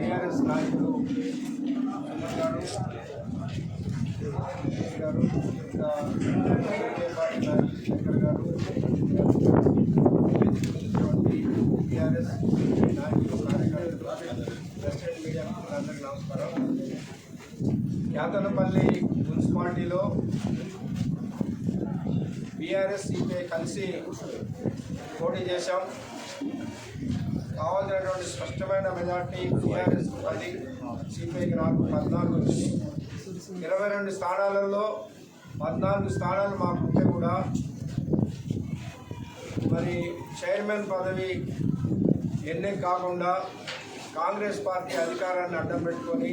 TRS నాయకులు గారు ఇంకా శేఖర్ గారు టీఆర్ఎస్ నాయకులు కార్యకర్తలు ప్రెసిడెంట్ మీడియా అందరికీ నమస్కారం. కేతనపల్లి మున్సిపాలిటీలో బీఆర్ఎస్ సిపిఐ కలిసి పోటీ చేశాం. కావాల్సినటువంటి స్పష్టమైన మెజార్టీ టీఆర్ఎస్ 10, సిపిఐకి నాకు 14 వచ్చింది. 22 స్థానాలలో 14 స్థానాలు మాకుంటే కూడా మరి చైర్మన్ పదవి ఎన్నిక కాకుండా కాంగ్రెస్ పార్టీ అధికారాన్ని అడ్డం పెట్టుకొని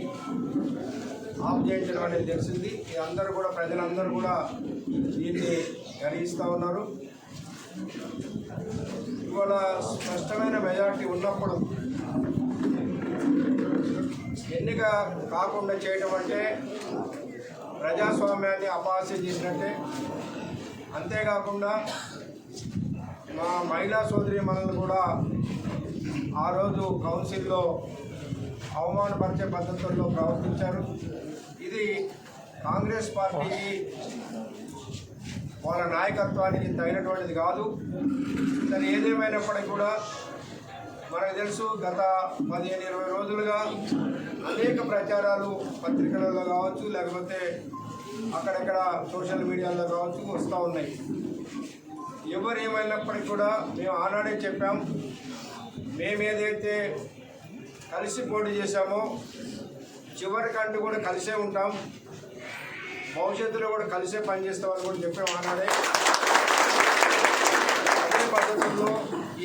ఆఫ్ చేయించడం అనేది తెలిసింది. అందరూ కూడా ప్రజలందరూ కూడా దీన్ని గ్రహిస్తూ ఉన్నారు. ఇవాళ స్పష్టమైన మెజార్టీ ఉన్నప్పుడు ఎన్నిక కాకుండా చేయడం అంటే ప్రజాస్వామ్యాన్ని అపహాస్యం చేసినట్టే. అంతేకాకుండా మా మహిళా సోదరి మనల్ని కూడా ఆ రోజు కౌన్సిల్లో అవమానపరిచే పద్ధతుల్లో ప్రవర్తించారు. ఇది కాంగ్రెస్ పార్టీకి వాళ్ళ నాయకత్వానికి తగినటువంటిది కాదు. సరే, ఏదేమైనప్పటికీ కూడా మనకు తెలుసు, గత 15-20 రోజులుగా అనేక ప్రచారాలు పత్రికలలో కావచ్చు, లేకపోతే అక్కడెక్కడ సోషల్ మీడియాలో కావచ్చు వస్తూ ఉన్నాయి. ఎవరు ఏమైనప్పటికీ కూడా మేము ఆనాడే చెప్పాం, మేము ఏదైతే కలిసి పోటీ చేశామో చివరికంటూ కూడా కలిసే ఉంటాం, భవిష్యత్తులో కూడా కలిసే పనిచేస్తామని కూడా చెప్పాం ఆనాడే. అదే పద్ధతుల్లో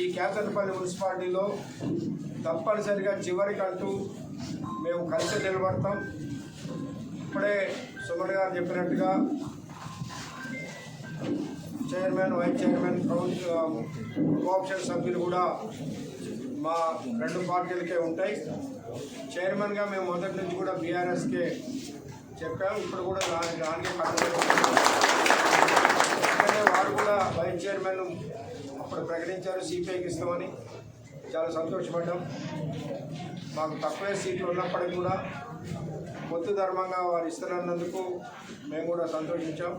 ఈ కేతనపల్లి మున్సిపాలిటీలో తప్పనిసరిగా చివరికంటూ మేము కలిసి నిలబడతాం. ఇప్పుడే సుమన్ గారు చెప్పినట్టుగా చైర్మన్, వైస్ చైర్మన్, కోఆప్షన్ సభ్యులు కూడా మా 2 పార్టీలకే ఉంటాయి. చైర్మన్గా మేము మొదటి నుంచి కూడా బీఆర్ఎస్కే చెప్పాము. ఇప్పుడు కూడా దానికే వారు కూడా వైస్ చైర్మన్ అప్పుడు ప్రకటించారు సిపిఐకి ఇస్తామని. చాలా సంతోషపడ్డాం. మాకు తక్కువే సీట్లు ఉన్నప్పటికీ కూడా పొత్తు ధర్మంగా వారు ఇస్తున్నందుకు మేము కూడా సంతోషించాం.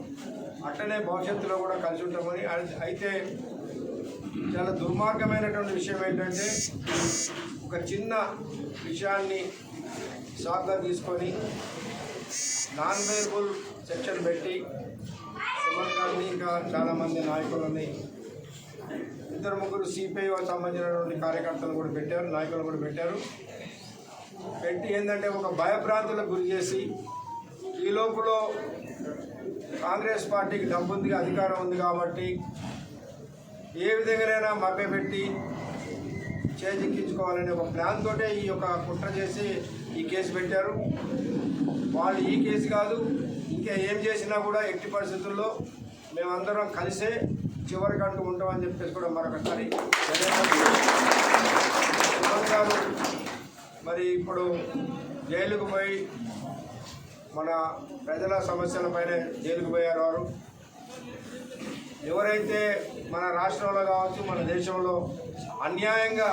అట్లనే భవిష్యత్తులో కూడా కలిసి ఉంటామని. అయితే చాలా దుర్మార్గమైనటువంటి విషయం ఏంటంటే, ఒక చిన్న విషయాన్ని సాగ్గా తీసుకొని నాన్ వేరియబుల్ సెక్షన్ పెట్టి సుమన్ గారిని ఇంకా చాలామంది నాయకులని 2-3 సిపిఐ సంబంధించినటువంటి కార్యకర్తలు కూడా పెట్టారు, నాయకులు కూడా పెట్టి ఏంటంటే ఒక భయభ్రాంతులకు గురి చేసి ఈ లోపల కాంగ్రెస్ పార్టీకి డబ్బు ఉంది, అధికారం ఉంది కాబట్టి ఏ విధంగానైనా మభ్యపెట్టి చేజిక్కించుకోవాలనే ఒక ప్లాన్ తోటే ఈ యొక్క కుట్ర చేసి ఈ కేసు పెట్టారు. వాళ్ళు ఈ కేసు కాదు, ఇంకా ఏం చేసినా కూడా ఎట్టి పరిస్థితుల్లో మేమందరం కలిసే చివరికంటూ ఉంటామని చెప్పేసి కూడా మరొకసారి గారు మరి ఇప్పుడు జైలుకు పోయి మన ప్రజల సమస్యలపైనే జైలుకు పోయారు. వారు ఎవరైతే మన రాష్ట్రంలో కావచ్చు, మన దేశంలో అన్యాయంగా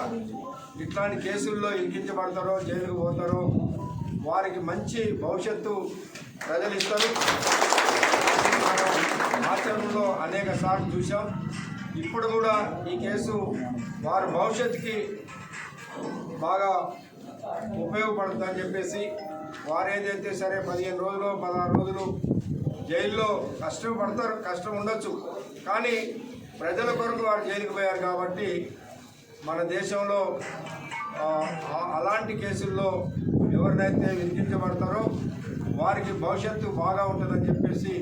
ఇట్లాంటి కేసుల్లో ఇరికించబడతారో, జైలుకు పోతారో వారికి మంచి భవిష్యత్తు ప్రజలు ఇస్తారు. ఆచరణలో అనేక సార్లు చూసాం. ఇప్పుడు కూడా ఈ కేసు వారి భవిష్యత్తుకి బాగా ఉపయోగపడుతుందని చెప్పేసి వారు ఏదైతే సరే 15 రోజులు 16 రోజులు జైల్లో కష్టపడతారు, కష్టం ఉండొచ్చు, కానీ ప్రజల కొరకు వారు జైలుకు పోయారు కాబట్టి మన దేశంలో అలాంటి కేసుల్లో ఎవరినైతే విధించబడతారో వారికి భవిష్యత్తు బాగా ఉంటుందని చెప్పేసి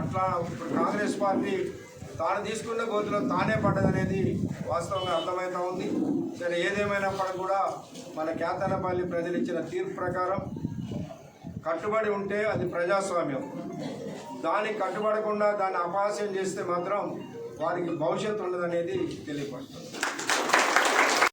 అట్లా ఇప్పుడు కాంగ్రెస్ పార్టీ తాను తీసుకున్న గోతులో తానే పడ్డదనేది వాస్తవంగా అర్థమవుతూ ఉంది. సరే, ఏదేమైనప్పటికీ కూడా మన కేతనపల్లి ప్రజలు ఇచ్చిన తీర్పు ప్రకారం కట్టుబడి ఉంటే అది ప్రజాస్వామ్యం. దానికి కట్టుబడకుండా దాన్ని అపహాస్యం చేస్తే మాత్రం వారికి భవిష్యత్తు ఉండదనేది తెలియపడుతుంది.